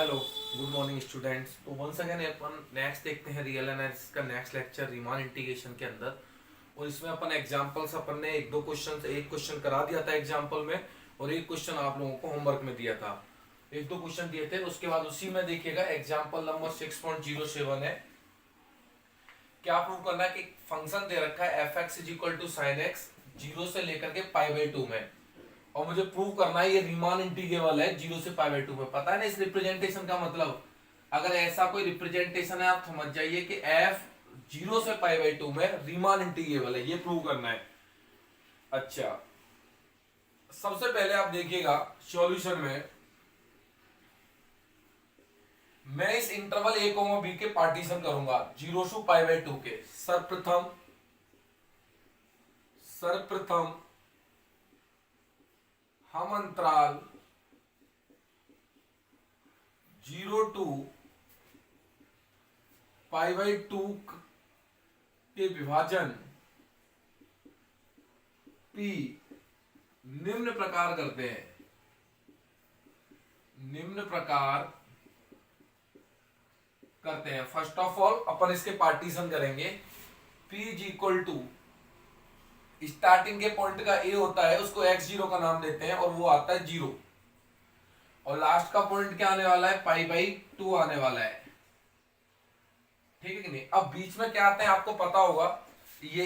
Hello, good morning students. तो once again अपन next देखते हैं रियल एनालिसिस का नेक्स्ट लेक्चर रीमान इंटीग्रेशन के अंदर। और इसमें अपन एग्जांपल्स अपन ने एक क्वेश्चन करा दिया था एग्जांपल में, और एक क्वेश्चन आप लोगों को होमवर्क में दिया था। एक दो क्वेश्चन दिए थे, उसके बाद उसी में देखिएगा एग्जाम्पल नंबर 6.07 है। क्या प्रूव करना है कि फंक्शन दे रखा है f x is equal to sine x, zero से लेकर के पाई बाई टू में, और मुझे प्रूव करना है ये रीमान इंटीग्रेबल है जीरो से पाई बाई टू में। पता है ना इस रिप्रेजेंटेशन का मतलब? अगर ऐसा कोई रिप्रेजेंटेशन है आप समझ जाइए कि एफ जीरो से पाई बाई टू में रीमान इंटीग्रेबल है, ये प्रूव करना है। अच्छा, सबसे पहले आप देखिएगा सॉल्यूशन में मैं इस इंटरवल ए कोमा बी के पार्टीशन करूंगा zero to pi by two के। सर्वप्रथम हम अंतराल zero to pi by two के विभाजन P निम्न प्रकार करते हैं। फर्स्ट ऑफ ऑल अपन इसके पार्टीशन करेंगे। P is equal to starting के पॉइंट का A होता है, उसको x0 का नाम देते हैं, और वो आता है जीरो। और लास्ट का पॉइंट क्या आने वाला है? पाई बाई टू आने वाला है। ठीक है कि नहीं? अब बीच में क्या आते हैं आपको पता होगा, ये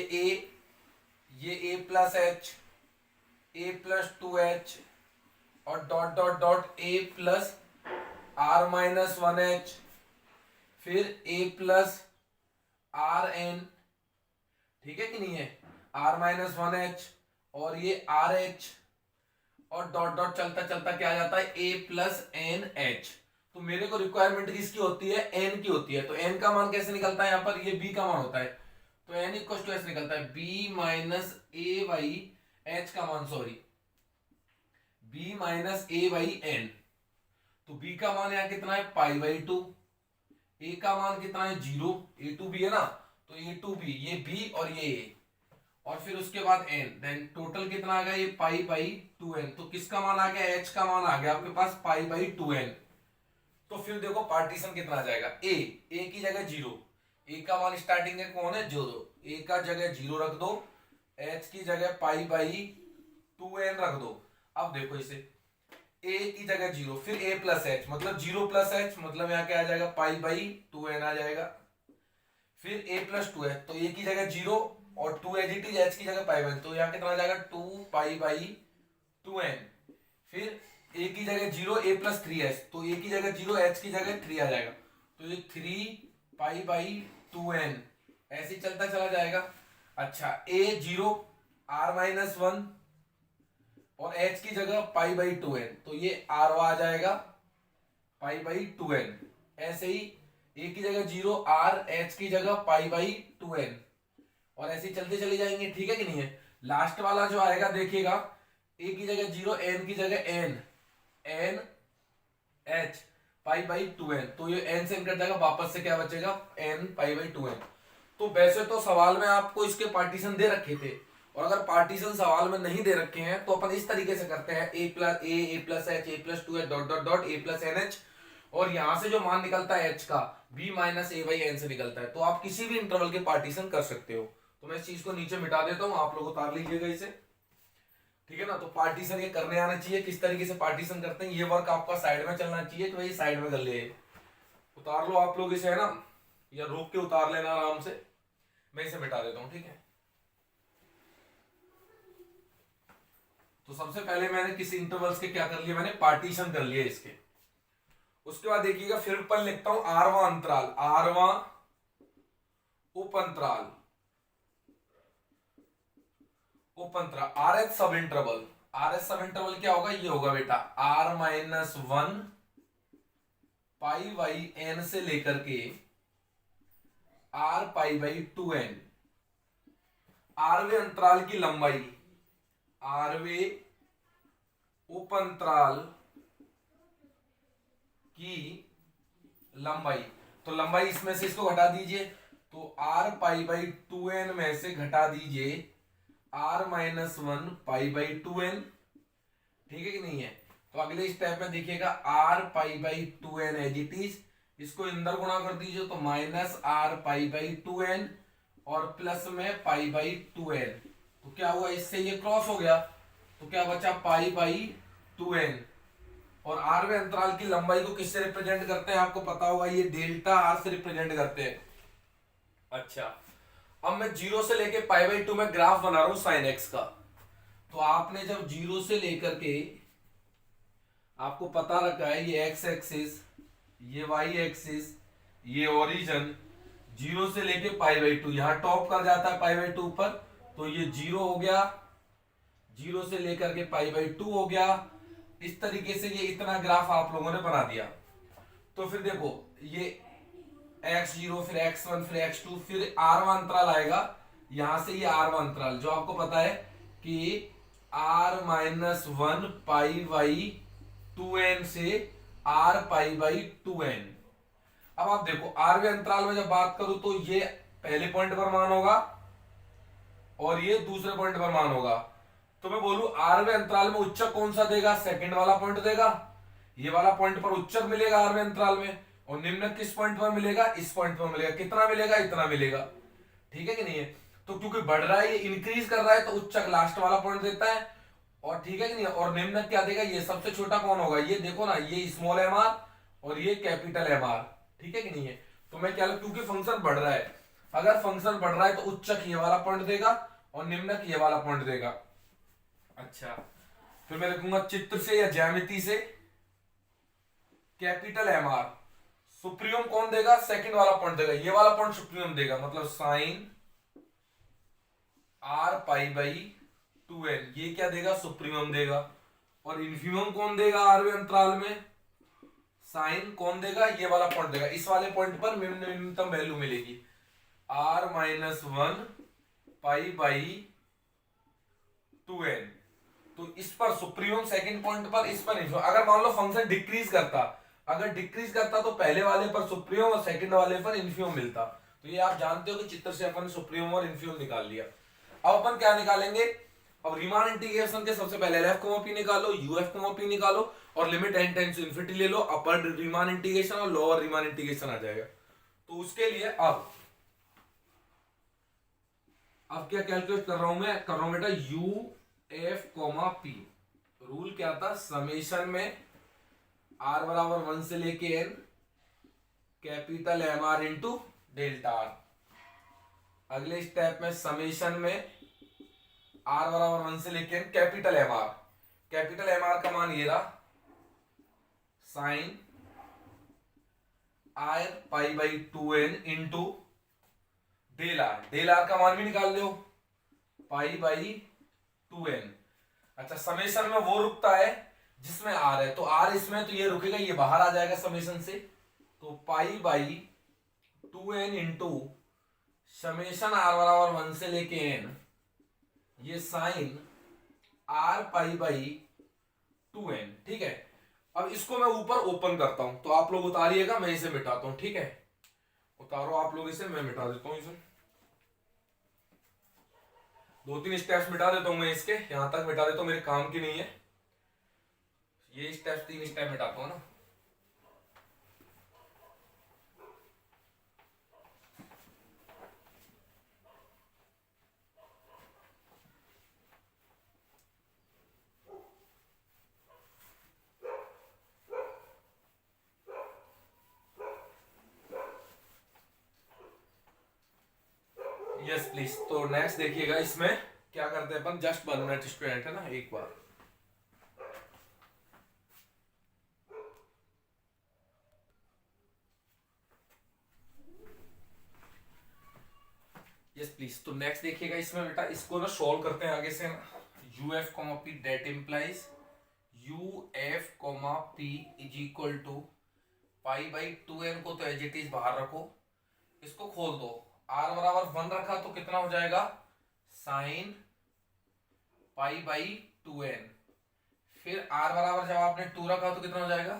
a plus H, a plus two H, और dot dot dot a plus R minus one H, फिर a प्लस आर एन। ठीक है कि नहीं है? आर माइनस वन एच, और ये आर एच, और डॉट डॉट चलता चलता क्या आ जाता है? a plus n h. तो मेरे को रिक्वायरमेंट किसकी होती है? n की होती है। तो n का मान कैसे निकलता है? यहाँ पर ये b का मान होता है, तो n इक्वल टू ऐसे निकलता है b minus a by h का मान, sorry b minus a by n. तो b का मान यहाँ कितना है? पाई बाई टू। a का मान कितना है? जीरो। a टू b है ना, तो a टू b, ये b और ये a, और फिर उसके बाद n, देन टोटल कितना आ गया? ये पाई बाई टू एन। तो किसका मान आ गया? h का मान आ गया आपके पास पाई बाई टू एन। तो फिर देखो पार्टीशन कितना आ जाएगा? a की जगह जीरो, a का मान स्टार्टिंग में कौन है? जीरो। a का जगह जीरो रख दो, h की जगह पाई बाई टू एन रख दो। अब देखो इसे, a की जगह जीरो, फिर a प्लस एच, मतलब जीरो प्लस एच, मतलब यहाँ क्या आ जाएगा? पाई बाई टू एन आ जाएगा। फिर a प्लस टू एच, तो a की जगह जीरो और two h it is, h की जगह पाई बाई, तो यहाँ कितना आ जाएगा? Two pi by two N. फिर a की जगह zero, a plus three h, तो a की जगह जीरो, h की जगह थ्री आ जाएगा, तो ये three pi by two n, ऐसे ही चलता चला जाएगा। अच्छा, a zero, r minus one, और h की जगह पाई बाई टू एन, तो ये r आ जाएगा पाई बाई टू एन। ऐसे ही a की जगह जीरो, r, h की जगह पाई बाई टू एन, और ऐसे ही चलते चले जाएंगे। ठीक है कि नहीं है? लास्ट वाला जो आएगा देखिएगा, a की जगह जीरो, n की जगह n, n h pi by two n, तो ये n से n कट जाएगा, वापस से क्या बचेगा? n pi by two n. तो वैसे तो सवाल में आपको इसके पार्टीशन दे रखे थे, और अगर पार्टीशन सवाल में नहीं दे रखे हैं तो अपन इस तरीके से करते हैं, a plus a plus h, a plus two h, dot dot dot a plus n h, और यहां से जो मान निकलता है h का, b minus a by N से निकलता है। तो आप किसी भी इंटरवल के पार्टीशन कर सकते हो। तो मैं इस चीज को नीचे मिटा देता हूं, आप लोग उतार लीजिएगा इसे। ठीक है ना? तो पार्टीशन ये करने आना चाहिए, किस तरीके से पार्टीशन करते हैं, ये वर्क आपका साइड में चलना चाहिए कि भाई साइड में कर ले। उतार लो आप लोग इसे, है ना, या रोक के उतार लेना आराम से। मैं इसे मिटा देता हूं, ठीक है? तो सबसे पहले मैंने किसी इंटरवल्स के क्या कर लिया? मैंने पार्टीशन कर लिया इसके। उसके बाद देखिएगा, फिर पर लिखता हूं आरवां अंतराल, आरवां उप अंतराल, R H sub interval. R H sub interval क्या होगा? ये होगा बेटा R minus one pi by N से लेकर के R pi by two N. आरवे अंतराल की लंबाई, आरवे उप अंतराल की लंबाई, तो लंबाई इसमें से इसको घटा दीजिए, तो r pi by two n में से घटा दीजिए r minus one pi by two n. ठीक है कि नहीं है? तो अगले स्टेप में देखिएगा r pi by two n as it is, इसको अंदर गुणा कर दीजिए तो minus r pi by two n और प्लस में पाई बाई टू एन, तो क्या हुआ इससे ये क्रॉस हो गया, तो क्या बचा पाई बाई टू एन। और आरवें अंतराल की लंबाई को किससे रिप्रेजेंट करते हैं आपको पता होगा, ये डेल्टा आर से रिप्रेजेंट करते हैं। अच्छा, अब मैं जीरो से लेके पाई बाई टू में ग्राफ बना रहा हूं साइन एक्स का, तो आपने जब जीरो से लेकर के आपको पता रखा है ये एक्स एक्सिस, ये वाई एक्सिस, ये ओरिजिन, जीरो से लेके पाई बाई टू, यहां टॉप कर जाता है पाई बाई टू पर, तो ये जीरो हो गया, जीरो से लेकर के पाई बाई टू हो गया। इस तरीके से ये इतना ग्राफ आप लोगों ने बना दिया। तो फिर देखो ये x0 फिर x1 फिर x2 फिर r1 अंतराल आएगा, यहां से ये r1 अंतराल जो आपको पता है कि r minus one pi by two n से r pi by two n. अब आप देखो आरवे अंतराल में जब बात करूं तो ये पहले पॉइंट पर मान होगा और ये दूसरे पॉइंट पर मान होगा, तो मैं बोलूं आरवे अंतराल में उच्चक कौन सा देगा, सेकंड वाला पॉइंट देगा, ये वाला पॉइंट पर उच्चक मिलेगा आरवे अंतराल में, और निम्नक किस पॉइंट पर मिलेगा, इस पॉइंट पर मिलेगा। कितना मिलेगा, इतना मिलेगा, ठीक है कि नहीं है। तो क्योंकि बढ़ रहा है, ये इंक्रीज कर रहा है, तो उच्चक लास्ट वाला पॉइंट देता है, और ठीक है कि नहीं, और निम्नक क्या देगा, ये सबसे छोटा कौन होगा, ये देखो ना, ये स्मॉल एम आर और ये कैपिटल एम आर, ठीक है कि नहीं है। तो मैं क्या, क्योंकि फंक्शन बढ़ रहा है, अगर फंक्शन बढ़ रहा है तो उच्चक ये वाला पॉइंट देगा और निम्नक ये वाला पॉइंट देगा। अच्छा, फिर मैं लिखूंगा चित्र से या ज्यामिति से कैपिटल एम आर सुप्रीम कौन देगा, सेकंड वाला पॉइंट देगा, ये वाला पॉइंट सुप्रीम देगा, मतलब sine r pi by two n, ये क्या देगा, सुप्रीम देगा। और इन्फीमम कौन देगा आरवे अंतराल में, साइन कौन देगा, ये वाला पॉइंट देगा, इस वाले पॉइंट पर न्यूनतम वैल्यू मिलेगी r minus one pi by two n. तो इस पर सुप्रीम सेकंड पॉइंट पर, इस पर इन्फीमम। अगर मान लो फंक्शन डिक्रीज करता, अगर डिक्रीज करता तो पहले वाले पर सुप्रीम और सेकंड वाले पर इन्फीमम मिलता। तो ये आप जानते हो कि चित्र से अपन सुप्रीम और इन्फीमम निकाल लिया। अब अपन क्या निकालेंगे, अब रीमान इंटीग्रेशन के सबसे पहले एल एफ कोमा पी निकालो, यू एफ कोमा पी निकालो और limit n tends to infinity ले लो, अपर रीमान इंटीग्रेशन और लोअर रीमान इंटीग्रेशन आ जाएगा। तो उसके लिए अब क्या कैलकुलेट कर रहा हूं मैं, कर रहा हूं बेटा u f comma p. Rule क्या था, समेशन में आर बराबर वन से लेके n capital m r into delta r. अगले स्टेप में समेशन में आर बराबर वन से लेके n capital m r, capital m r का मान ये रहा sine r pi by two n into del r, del r का मान भी निकाल दो पाई बाई टू एन। अच्छा, समेशन में वो रुकता है जिसमें आर है, तो आर इसमें, तो ये रुकेगा, ये बाहर आ जाएगा समेशन से, तो pi by two n into summation r बराबर वन से लेके एन, ये sine r pi by two n, ठीक है। अब इसको मैं ऊपर ओपन करता हूं, तो आप लोग उतारिएगा, मैं इसे मिटाता हूं, ठीक है। उतारो आप लोग इसे, मैं मिटा देता हूं इसे, दो तीन स्टेप्स मिटा देता हूं मैं इसके, यहां तक मिटा देता हूं, मेरे काम की नहीं है ये स्टेप, तीन स्टेप मिटाता हूं ना। Yes please. तो नेक्स्ट देखिएगा, इसमें क्या करते हैं अपन, जस्ट 1 मिनट स्टूडेंट है ना, एक बार यस प्लीज। तो नेक्स्ट देखिएगा इसमें बेटा, इसको ना सॉल्व करते हैं आगे से ना, u f comma p that implies u f comma p is equal to pi by two n को तो एज इट इज बाहर रखो, इसको खोल दो, आर बराबर वन रखा तो कितना हो जाएगा, sine pi by two N, फिर आर बराबर जब आपने टू रखा तो कितना हो जाएगा,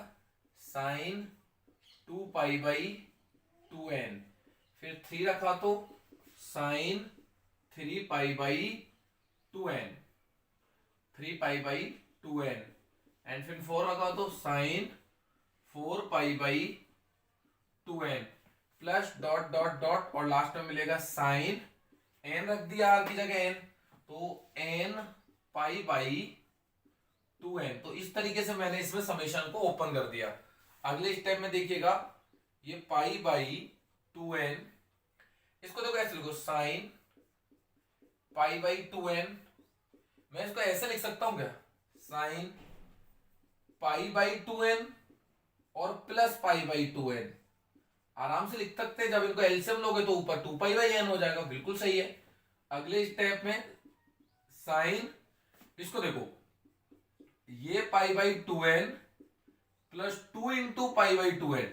sine two pi by two N, फिर थ्री रखा तो sine three pi by two N, three pi by two N, and फिर 4 लगा तो साइन 4 पाई/2n प्लस डॉट डॉट डॉट और लास्ट में मिलेगा साइन n रख दिया r की जगह n, तो n पाई/2n। तो इस तरीके से मैंने इसमें समेशन को ओपन कर दिया। अगले स्टेप में देखिएगा, ये पाई/2n, इसको देखो ऐसे लिखो साइन पाई/2n। मैं इसको ऐसे लिख सकता हूं क्या, साइन पाई/2n और प्लस पाई/2n, आराम से लिख सकते हैं। जब इनको एलसीएम लोगे तो ऊपर 2 पाई/n हो जाएगा, बिल्कुल सही है। अगले स्टेप में साइन, इसको देखो ये पाई/2n प्लस 2 इंटू पाई/2n,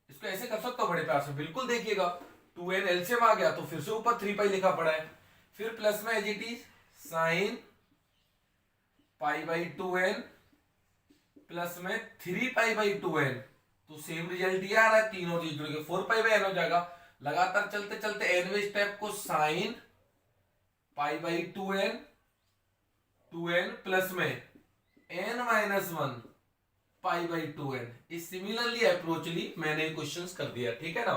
इसको ऐसे कर सकता हूं बड़े प्यार से, बिल्कुल देखिएगा 2n एलसीएम आ गया तो फिर से ऊपर 3 पाई लिखा पड़ा है। फिर प्लस में एज इट इज साइन पाई/2n प्लस में 3 पाई/2n, तो सेम रिजल्ट ये आ रहा है, तीन और चीज जुड़ के 4 पाई/n हो जाएगा। लगातार चलते चलते एनवे स्टेप को साइन पाई/2n 2n प्लस में n-1 पाई/2n। इस सिमिलरली अप्रोचली मैंने क्वेश्चंस कर दिया, ठीक है ना।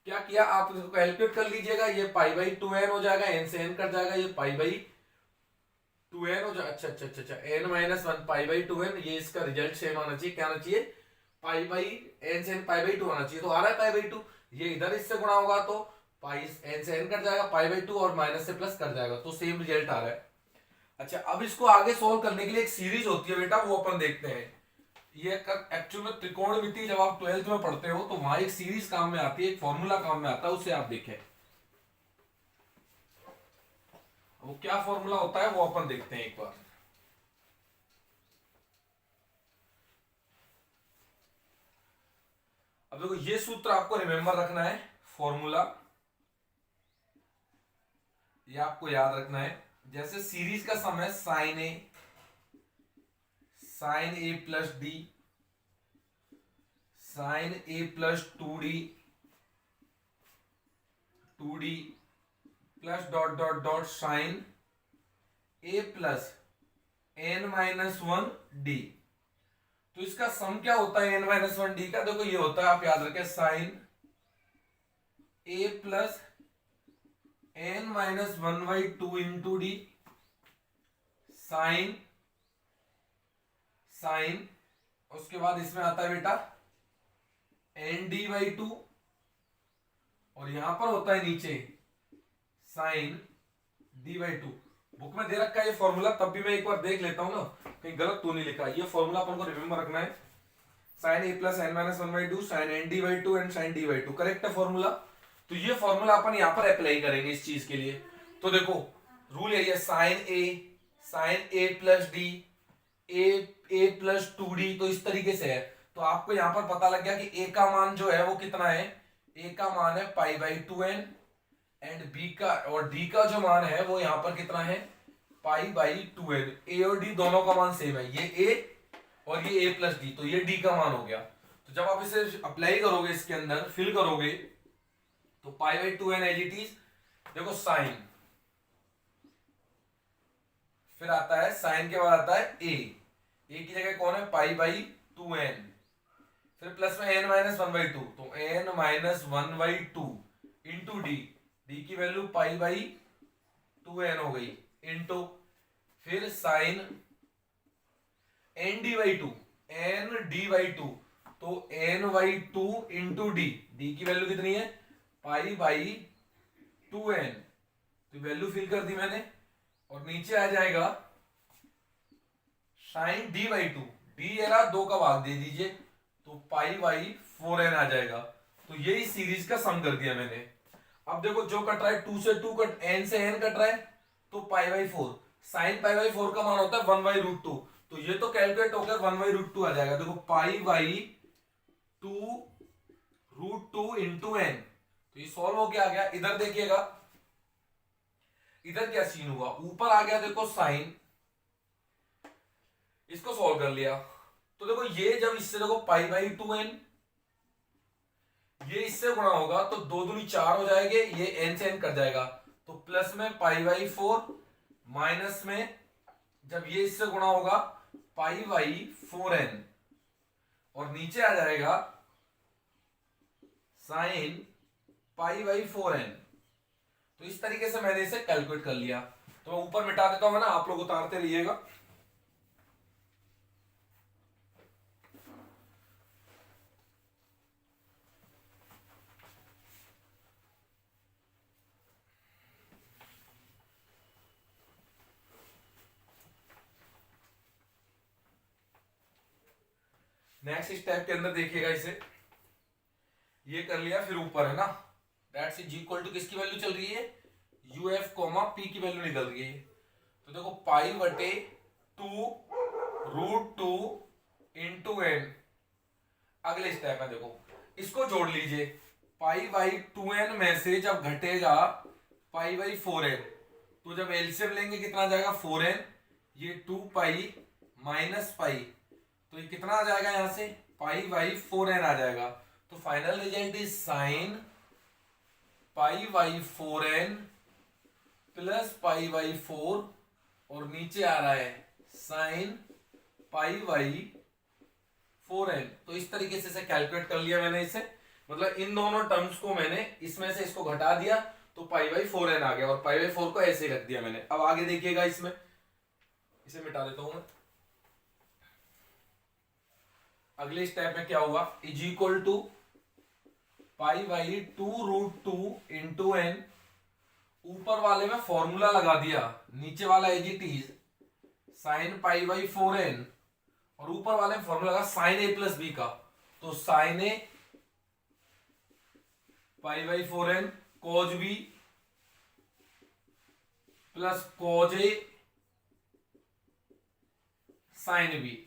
क्या किया, आप इसको कैलकुलेट कर लीजिएगा, ये पाई/2n हो जाएगा, n से n कट जाएगा, ये पाई/2n हो जाएगा। अच्छा n-1 पाई/2n, ये इसका रिजल्ट सेम आना चाहिए, क्या आना चाहिए, n से n पाई/2 आना चाहिए, तो आ रहा है पाई/2। ये इधर इससे गुणा होगा तो n से n कट जाएगा, पाई/2 और माइनस से प्लस कर जाएगा, तो सेम रिजल्ट आ रहा है। अच्छा, अब इसको आगे सोल्व करने के लिए एक सीरीज होती है बेटा, वो अपन देखते हैं। ये एक्चुअल में त्रिकोणमिति जब आप 12th में पढ़ते हो तो वहां एक सीरीज काम में आती है, एक फॉर्मूला काम में आता है, उसे आप देखें। वो क्या फॉर्मूला होता है वो अपन देखते हैं एक बार। अब देखो, ये सूत्र आपको रिमेंबर रखना है, फॉर्मूला ये आपको याद रखना है। जैसे सीरीज का सम है साइन ए प्लस डी, साइन ए plus 2d plus dot dot dot sine ए प्लस n-1 डी। तो इसका सम क्या होता है n-1 डी का, देखो ये होता है, आप याद रखें, साइन ए plus n-1/2 into D, sine उसके बाद इसमें आता है बेटा n/2, और यहां पर होता है नीचे साइन d/2। बुक में दे रखा है ये फॉर्मूला, तब भी मैं एक बार देख लेता हूं ना, कहीं गलत तो नहीं लिखा। ये फॉर्मूला अपन को रिमेंबर रखना है, sine A plus n-1/2 sine n/2 and sine d/2, correct है फॉर्मूला। तो ये फॉर्मूला अपन यहां पर अप्लाई करेंगे इस चीज के लिए। तो देखो रूल यही है, साइन ए प्लस डी, ए प्लस 2d, तो इस तरीके से है। तो आपको यहां पर पता लग गया कि a का मान जो है वो कितना है, a का मान है पाई/2n, एंड b का और d का जो मान है वो यहां पर कितना है, पाई/2n। a और d दोनों का मान सेम है, ये a और ये a प्लस डी, तो ये d का मान हो गया। तो जब आप इसे अप्लाई करोगे, इसके अंदर फिल करोगे, तो पाई/2n एज इट इज, देखो साइन, फिर आता है साइन के बाद आता है a की जगह कौन है, पाई/2n, फिर प्लस में n-1/2, तो n-1/2 इंटू डी की वैल्यू पाई/2n हो गई, इंटू फिर साइन n/2, तो n/2 इंटू डी की वैल्यू कितनी है, पाई/2n, तो वैल्यू फिल कर दी मैंने, और नीचे आ जाएगा साइन d/2, डी एरा 2 का भाग दे दीजिए, तो पाई/4n आ जाएगा। तो यही सीरीज का सम कर दिया मैंने। अब देखो जो कट रहा है 2 से 2 कट, n से n कट रहा है, तो पाई/4, साइन पाई/4 का मान होता है 1/√2, तो ये तो कैलकुलेट होकर 1/√2 आ जाएगा। देखो पाई/2√2 इंटू n, तो ये सॉल्व हो के आ गया। इधर देखिएगा, इधर क्या सीन हुआ, ऊपर आ गया देखो साइन, इसको सॉल्व कर लिया, तो देखो ये जब इससे देखो पाई/2n, ये इससे गुणा होगा तो 2 दूनी 4 हो जाएंगे, ये n से n कट जाएगा, तो प्लस में पाई/4, माइनस में जब ये इससे गुणा होगा पाई बाई 4n और नीचे आ जाएगा साइन पाई बाई 4n। तो इस तरीके से मैंने इसे कैलकुलेट कर लिया। तो मैं ऊपर मिटा देता हूं ना, आप लोग उतारते रहिएगा। नेक्स्ट स्टेप के अंदर देखिएगा इसे, ये कर लिया, फिर ऊपर है ना दैट्स इज इक्वल टू किसकी वैल्यू चल रही है, यूएफ कॉमा पी की वैल्यू निकल रही है। तो देखो पाई बटे 2√2 इंटू एन। अगले स्टेप में देखो इसको जोड़ लीजिए, पाई बाई 2n में से जब घटेगा पाई बाई 4n, तो जब एलसीएम लेंगे कितना आ जाएगा 4n, ये 2 पाई माइनस पाई, तो ये कितना आ जाएगा यहां से पाई बाई 4n आ जाएगा। तो final result is sine pi by 4n plus pi by 4 और नीचे आ रहा है साइन पाई बाई 4n। तो इस तरीके से कैलकुलेट कर लिया मैंने इसे, मतलब इन दोनों टर्म्स को मैंने इसमें से इसको घटा दिया तो पाई बाई 4n आ गया और पाई बाई 4 को ऐसे ही रख दिया मैंने। अब आगे देखिएगा, इसमें इसे मिटा देता हूं मैं। अगले स्टेप में क्या हुआ, is equal to pi by 2√2 into n. ऊपर वाले में फॉर्मूला लगा दिया, नीचे वाला as it is sine pi by 4n और ऊपर वाले में फॉर्मूला लगा साइन ए प्लस बी का। तो sine a pi by 4n cos b plus cos a sine b,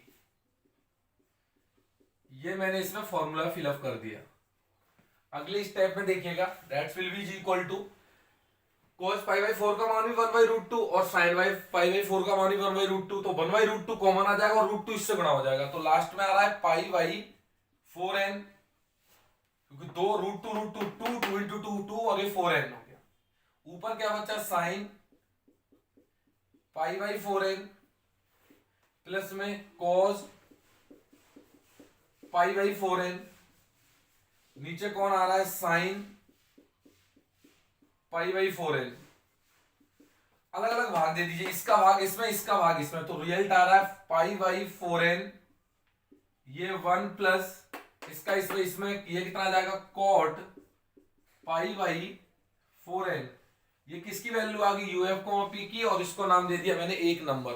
ये मैंने इसमें फॉर्मूला फिलअप कर दिया। अगले स्टेप में देखिएगा that's will be equal to cos pi by 4 का मान भी 1/√2 और sin पाई बाई 4 का मान भी 1/√2, तो 1/√2 कॉमन आ जाएगा और √2 इससे गुणा हो जाएगा। तो लास्ट में आ रहा है पाई बाई 4n, क्योंकि 2 2 इंटू 2 और ये 4n हो गया। ऊपर क्या बचा sign pi by 4n plus में cos पाई बाई 4n, नीचे कौन आ रहा है साइन पाई बाई 4n। अलग अलग भाग दे दीजिए, इसका भाग इसमें, इसका भाग इसमें, तो रिजल्ट आ रहा है पाई बाई 4n, ये 1 प्लस इसका इसमें इसमें, ये कितना आ जाएगा कॉट पाई बाई 4n। ये किसकी वैल्यू आ गई यूएफ कॉमा पी की, और इसको नाम दे दिया मैंने एक नंबर।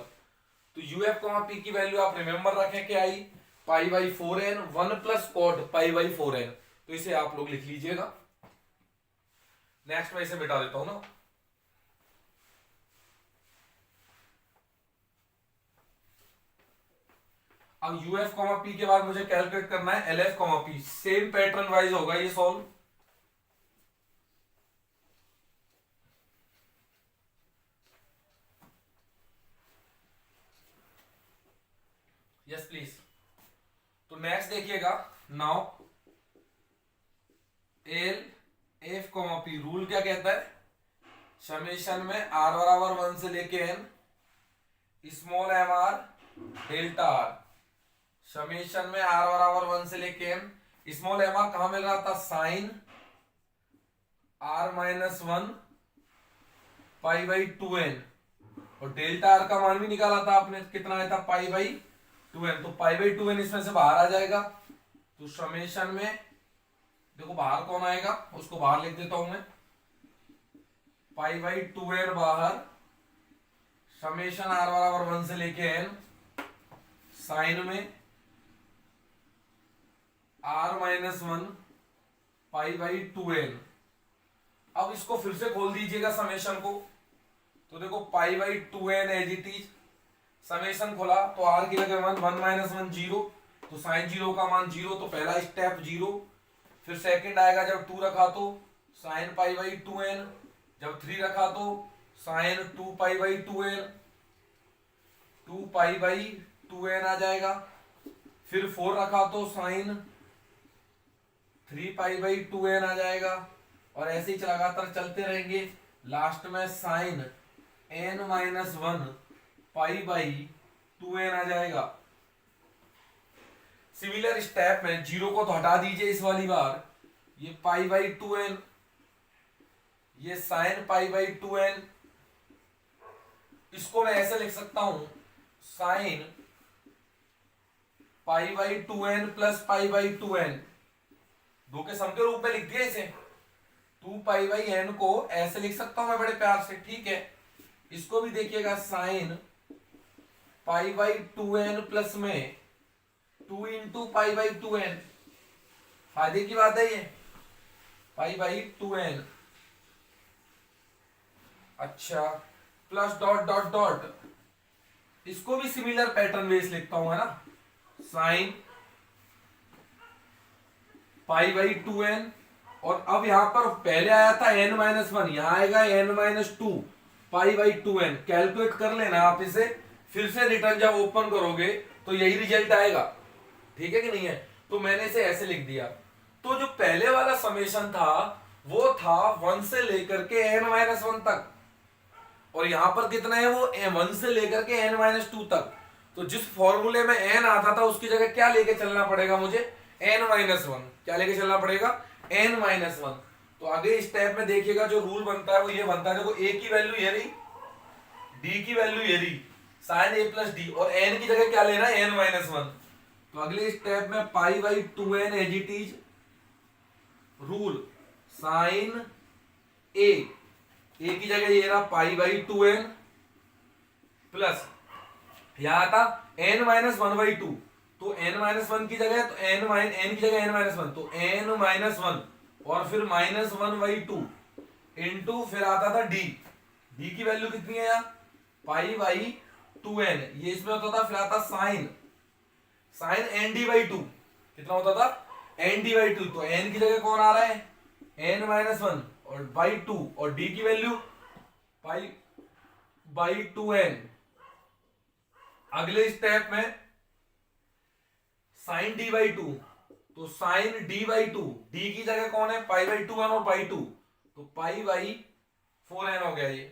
तो यूएफ कॉमा पी की वैल्यू आप रिमेंबर रखें क्या आई, pi by 4n 1 plus cot pi by 4n। तो इसे आप लोग लिख लीजिएगा। नेक्स्ट मैं इसे मिटा देता हूं ना। अब यूएफ कॉमा पी के बाद मुझे कैलकुलेट करना है LF comma P. Same pattern wise होगा ये सॉल्व। Yes please. तो नेक्स्ट देखिएगा, now L F comma P rule क्या कहता है, समेशन में r बराबर 1 से लेके n small m r delta r. Summation में r बराबर 1 से लेके n स्मॉल एम आर कहां मिल रहा था, sign r-1 pi by 2n और डेल्टा आर का मान भी निकाला था आपने, कितना आया था पाई बाई 2n। तो पाई बाई 2n इसमें से बाहर आ जाएगा। तो समेशन में देखो बाहर कौन आएगा, उसको बाहर लिख देता हूं मैं, पाई बाई 2n बाहर, समेशन r बराबर 1 से लेके n, साइन में r-1 पाई बाई 2n। अब इसको फिर से खोल दीजिएगा समेशन को, तो देखो pi by 2n as it is, summation खोला तो r की जगह 1 1 0, तो साइन 0 का मान 0, तो पहला स्टेप 0। फिर सेकंड आएगा जब 2 रखा तो साइन पाई बाई 2n, जब 3 रखा तो sine 2 pi by 2n, 2 pi by 2n आ जाएगा। फिर 4 रखा तो साइन 3 पाई बाई 2n आ जाएगा, और ऐसे ही लगातार चलते रहेंगे। लास्ट में sign n-1 pi by 2n आ जाएगा। सिमिलर स्टेप में जीरो को तो हटा दीजिए इस वाली बार, ये पाई बाई 2n, ये साइन पाई बाई 2n, इसको मैं ऐसे लिख सकता हूं sign pi by 2n plus pi by 2n, दो के सम के रूप में लिख दिया इसे। 2 पाई बाई n को ऐसे लिख सकता हूं मैं बड़े प्यार से, ठीक है। इसको भी देखिएगा sign pi by 2n plus में 2 इंटू पाई बाई 2n, फायदे की बात है ये, पाई बाई 2n, अच्छा प्लस डॉट डॉट डॉट, इसको भी सिमिलर पैटर्न बेस लिखता हूं, है ना, साइन पाई बाई 2n, और अब यहां पर पहले आया था n माइनस वन, यहां आएगा n minus 2 pi by 2n, calculate कर लेना आप इसे, फिर से रिटर्न जब ओपन करोगे तो यही रिजल्ट आएगा, ठीक है कि नहीं है। तो मैंने इसे ऐसे लिख दिया। तो जो पहले वाला समेशन था वो था 1 से लेकर के n माइनस 1 तक, और यहां पर कितना है वो 1 से लेकर के n माइनस 2 तक। तो जिस फॉर्मूले में n आता था उसकी जगह क्या लेके चलना पड़ेगा मुझे, n माइनस 1, क्या लेके चलना पड़ेगा, n माइनस 1। तो आगे स्टेप में देखिएगा जो रूल बनता है वो ये बनता है, देखो a की वैल्यू ये रही, d की वैल्यू ये रही, साइन a प्लस डी, और n की जगह क्या लेना है, n माइनस 1। तो अगले स्टेप में pi by 2n as it is, rule sine a की जगह ये रहा पाई बाई 2n प्लस यहां था n माइनस 1 बाई 2, तो n माइनस 1 की जगह, तो n की जगह n माइनस 1, तो n माइनस 1 और फिर माइनस 1 बाई 2 इंटू फिर आता था d की वैल्यू कितनी है यहाँ, पाई बाई 2n, ये इसमें होता था, फिर आता साइन एन डी बाई 2, कितना होता था, एन डी बाई 2, तो n की जगह कौन आ रहा है, n माइनस 1 और बाई 2, और d की वैल्यू पाई बाई 2n। अगले स्टेप में साइन डी बाई 2, तो साइन डी बाई 2, डी की जगह कौन है, पाई बाई 2n और बाई 2, तो पाई बाई 4n हो गया। ये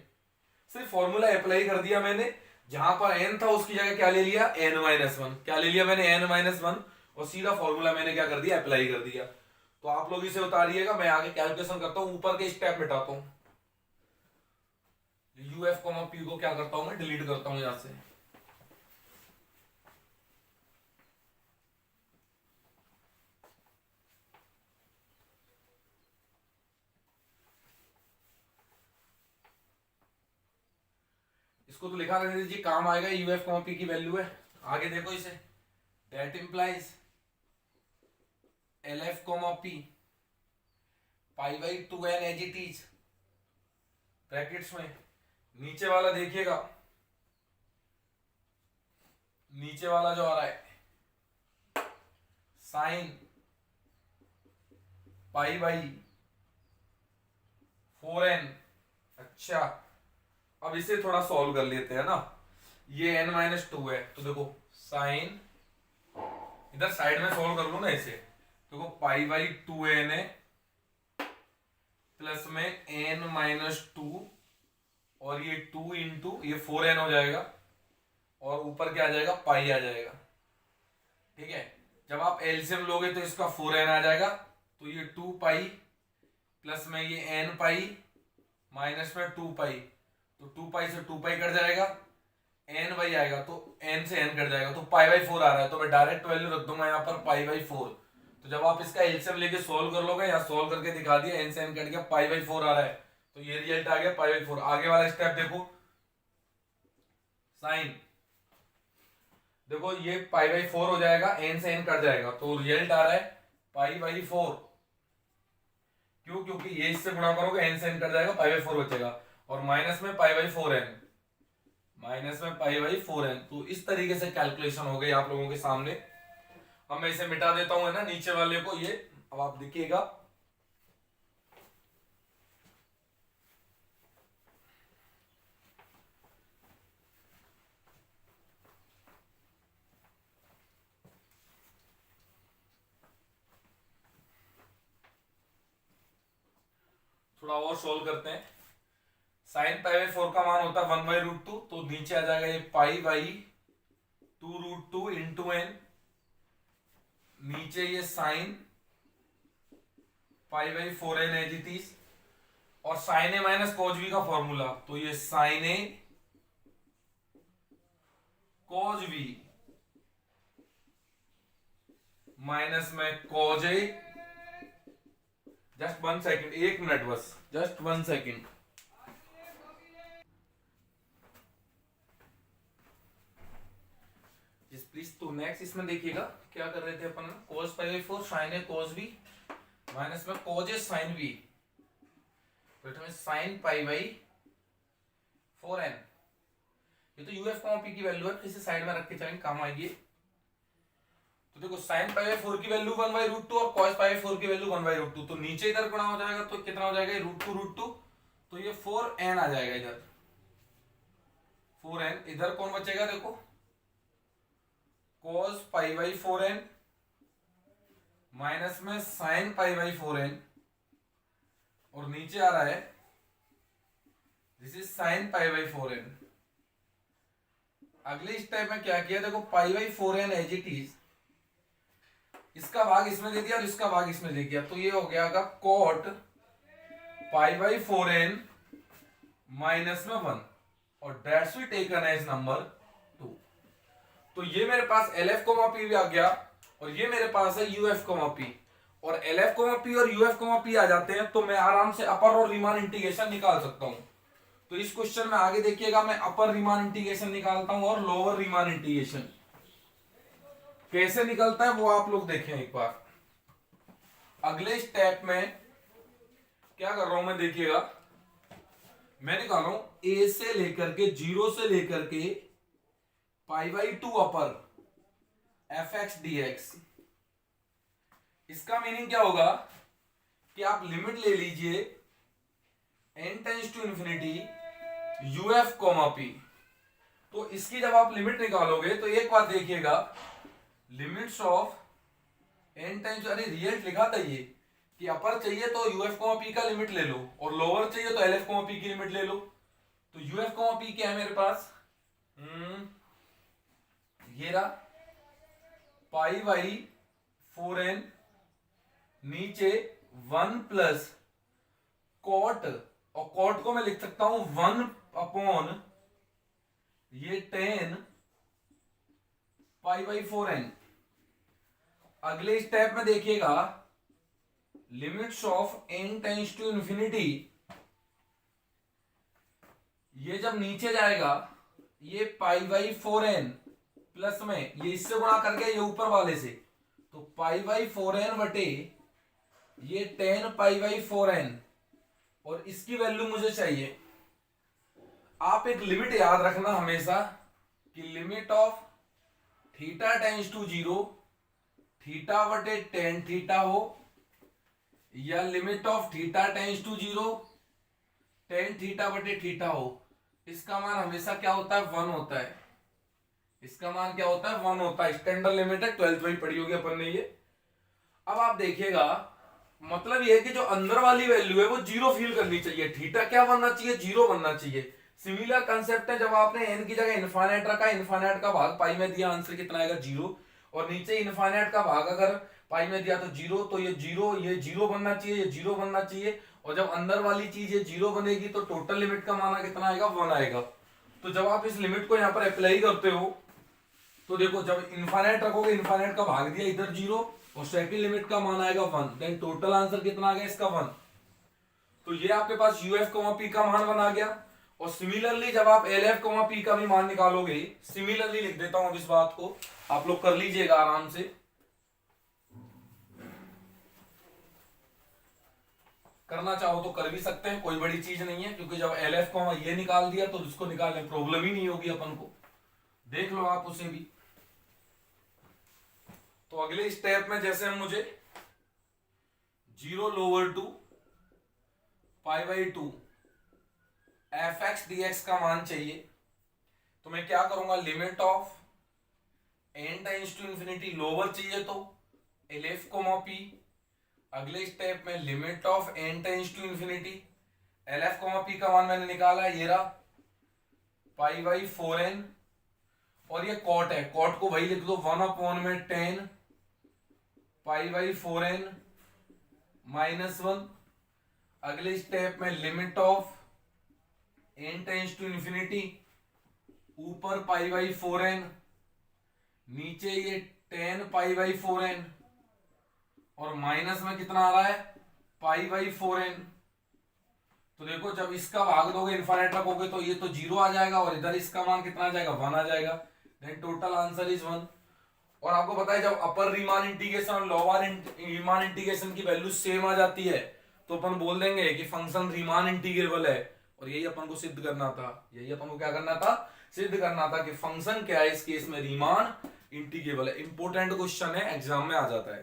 सिर्फ फॉर्मूला अप्लाई कर दिया मैंने, जहां पर n था उसकी जगह क्या ले लिया, n माइनस 1, क्या ले लिया मैंने, n माइनस 1, और सीधा फॉर्मूला मैंने क्या कर दिया, अप्लाई कर दिया। तो आप लोग इसे उतारिएगा, मैं आगे कैलकुलेशन करता हूं, ऊपर के स्टेप मिटाता हूं, यूएफ पी को क्या करता हूं मैं, डिलीट करता हूं यहां से। इसको तो लिखा रहने दीजिए, काम आएगा, यूएफ पी की वैल्यू है। आगे देखो इसे, that implies l f p pi by 2n as it is, brackets में नीचे वाला देखिएगा, नीचे वाला जो आ रहा है साइन पाई बाई 4n, अच्छा अब इसे थोड़ा सॉल्व कर लेते हैं ना, ये n माइनस 2 है, तो देखो साइन, इधर साइड में सॉल्व कर लो ना इसे, देखो पाई बाई 2n है प्लस में n माइनस 2, और ये 2 इंटू ये 4n हो जाएगा, और ऊपर क्या आ जाएगा, पाई आ जाएगा, ठीक है। जब आप एलसीएम लोगे तो इसका 4n आ जाएगा, तो ये 2 पाई प्लस में ये n पाई माइनस में 2 पाई, तो 2 पाई से 2 पाई कट जाएगा, n बाई आएगा, तो n से n कट जाएगा, तो पाई बाई 4 आ रहा है, तो मैं डायरेक्ट वैल्यू रख दूंगा यहाँ पर पाई बाई 4। तो जब आप इसका एलसीएम लेके सोल्व कर लोगे, या सोल्व करके दिखा दिया, n से n कट गया, पाई बाई 4 आ रहा है, तो ये रिजल्ट आ गया पाई बाई 4। आगे वाला स्टेप देखो, साइन, देखो ये पाई बाई 4 हो जाएगा, n से n कट जाएगा, तो रिजल्ट आ रहा है पाई बाई 4, क्यों, क्योंकि ये इससे गुणा करोगे n से n कट जाएगा, पाई बाई 4 बचेगा, और माइनस में पाई बाई 4n, माइनस में पाई बाई 4n। तो इस तरीके से कैलकुलेशन हो गई आप लोगों के सामने। अब मैं इसे मिटा देता हूं, है ना, नीचे वाले को, ये अब आप देखिएगा, थोड़ा और सोल्व करते हैं। साइन पाई बाई 4 का मान होता है 1 बाई रूट 2, तो नीचे आ जाएगा ये pi by 2 root 2 into n, नीचे ये sine pi by 4n as it is, और sine a minus cos b का फॉर्मूला, तो ये sine a cos b minus में cos a. Just 1 second, 1 minute बस, जस्ट 1 सेकेंड। प्लीज, तो next इसमें देखिएगा क्या कर रहे थे अपन, cos pi by 4 sine a cos b minus में कॉज ए साइन बी, तो साइन पाई बाई 4n। ये तो यूएफ पी की वैल्यू है, इसे साइड में रख के चलेंगे, काम आएगी। तो देखो साइन पाई बाई 4 की वैल्यू 1/√2 और cos पाई बाई 4 की वैल्यू 1/√2, तो नीचे इधर गुणा हो जाएगा तो कितना हो जाएगा, √2, तो ये 4n आ जाएगा इधर, 4n। इधर कौन बचेगा, देखो cos pi by 4n minus में साइन पाई बाई 4n, और नीचे आ रहा है this is sine pi by 4n। अगले स्टेप में क्या किया, देखो pi by 4n as it is, इसका भाग इसमें दे दिया और इसका भाग इसमें दे दिया, तो ये हो गया cot pi by 4n minus में 1, और that's we taken as number 2। तो ये मेरे पास LF, P भी आ गया, और ये मेरे पास है UF, P, और LF, P और UF, P आ जाते हैं तो मैं आराम से अपर और रीमान इंटीग्रेशन निकाल सकता हूं। तो इस क्वेश्चन में आगे देखिएगा मैं अपर रीमान इंटीग्रेशन निकालता हूं और लोअर रीमान इंटीग्रेशन कैसे निकलता है वो आप लोग देखें एक बार। अगले स्टेप में क्या कर रहा हूं मैं, देखिएगा मैं निकाल रहा हूं ए से लेकर के 0 से लेकर के pi by 2 upper fx dx। इसका मीनिंग क्या होगा कि आप लिमिट ले लीजिए n tends to infinity uf, p। तो इसकी जब आप लिमिट निकालोगे तो एक बात देखिएगा, लिमिट्स ऑफ n टेंस, अरे रियल लिखा था ये कि अपर चाहिए तो uf, p का लिमिट ले लो, और लोअर चाहिए तो lf, p की लिमिट ले लो। तो uf, p क्या है मेरे पास, ये रहा पाई बाई 4n, नीचे 1 प्लस कॉट, और कॉट को मैं लिख सकता हूं 1 अपॉन ये 10 पाई बाई 4n। अगले स्टेप में देखिएगा limits of n tends to infinity, ये जब नीचे जाएगा ये पाई बाई 4n प्लस में ये इससे गुणा करके ये ऊपर वाले से, तो पाई बाई 4n बटे ये 10 पाई बाई 4n, और इसकी वैल्यू मुझे चाहिए। आप एक लिमिट याद रखना हमेशा कि limit of theta tends to 0 theta बटे 10 थीटा हो, या limit of theta tends to 0 10 theta बटे थीटा हो, इसका मान हमेशा क्या होता है, 1 होता है। इसका मान क्या होता है, 1 होता है। स्टैंडर्ड लिमिट है, 12th में पढ़ी होगी अपन ने ये। अब आप देखिएगा मतलब ये है कि जो अंदर वाली वैल्यू है वो 0 फील करनी चाहिए, थीटा क्या बनना चाहिए, 0 बनना चाहिए। सिमिलर कंसेप्ट है, जब आपने n की जगह इनफाइनाइट रखा, इनफाइनाइट का भाग पाई में दिया, आंसर कितना आएगा 0, और नीचे इनफाइनाइट का भाग अगर पाई में दिया तो 0, तो ये 0 बनना चाहिए, ये 0 बनना चाहिए, और जब अंदर वाली चीज ये 0 बनेगी तो टोटल लिमिट का मान कितना आएगा, 1 आएगा। तो जब आप इस लिमिट को यहाँ पर अप्लाई करते हो तो देखो जब इनफाइनाइट रखोगे, इनफाइनाइट का भाग दिया इधर 0 और सेकंड लिमिट का मान आएगा 1, देन टोटल आंसर कितना आ गया इसका 1। तो ये आपके पास यूएफ, पी का मान 1 आ गया। और सिमिलरली जब आप एलएफ, पी का भी मान निकालोगे, सिमिलरली लिख देता हूं अब इस बात को, आप लोग कर लीजिएगा आराम से। करना चाहो तो कर भी सकते हैं, कोई बड़ी चीज नहीं है, क्योंकि जब एलएफ को ये निकाल दिया तो उसको निकालने प्रॉब्लम ही नहीं होगी अपन को। देख लो आप उसे भी। तो अगले स्टेप में जैसे हम मुझे 0 lower to pi by 2 f x d x का मान चाहिए, तो मैं क्या करूंगा, limit of n tends to infinity lower चाहिए तो एलएफ पी। अगले स्टेप में limit of n tends to infinity, l f p का मान मैंने निकाला, ये रहा पाई बाई 4n, और ये कॉट है, कॉट को वही लिख दो 1 अपॉन में 10 π/4n -1। अगले स्टेप में limit of n tends to infinity, ऊपर π/4n, नीचे ये 10 π/4n, और माइनस में कितना आ रहा है π/4n। तो देखो जब इसका भाग दोगे इनफाइनाइट रखोगे तो ये तो 0 आ जाएगा और इधर इसका मान कितना आ जाएगा 1 आ जाएगा। Then total answer is 1। और आपको पता है जब अपर रीमान इंटीग्रेशन और लोअर रीमान इंटीग्रेशन की वैल्यू सेम आ जाती है तो अपन बोल देंगे कि फंक्शन रीमान इंटीग्रेबल है। और यही अपन को सिद्ध करना था, यही अपन को क्या करना था, सिद्ध करना था कि फंक्शन क्या है इस केस में रीमान इंटीग्रेबल है। इंपॉर्टेंट क्वेश्चन है, एग्जाम में आ जाता है।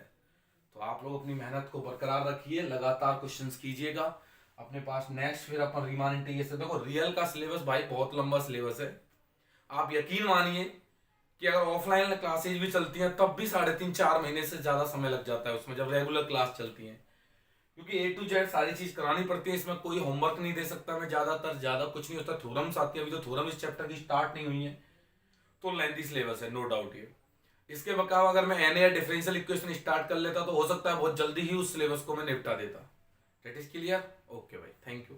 तो आप लोग अपनी मेहनत को बरकरार रखिए, लगातार क्वेश्चंस कीजिएगा अपने पास। नेक्स्ट फिर अपन रीमान इंटीग्रेशन, देखो रियल का सिलेबस भाई बहुत लंबा सिलेबस है। आप यकीन मानिए कि अगर ऑफलाइन क्लासेज भी चलती हैं तब भी 3.5-4 महीने से ज्यादा समय लग जाता है उसमें, जब रेगुलर क्लास चलती है, क्योंकि A to Z सारी चीज करानी पड़ती है। इसमें कोई होमवर्क नहीं दे सकता मैं, ज्यादा कुछ नहीं होता। थ्योरम्स आती है, अभी तो थ्योरम इस चैप्टर की स्टार्ट नहीं हुई है, तो लेंथी सिलेबस है नो डाउट ये। इसके बकावा अगर मैं एन या डिफरेंशियल इक्वेशन स्टार्ट कर लेता तो हो सकता है बहुत जल्दी ही उस सिलेबस को मैं निपटा देता। That is clear? ओके भाई, थैंक यू।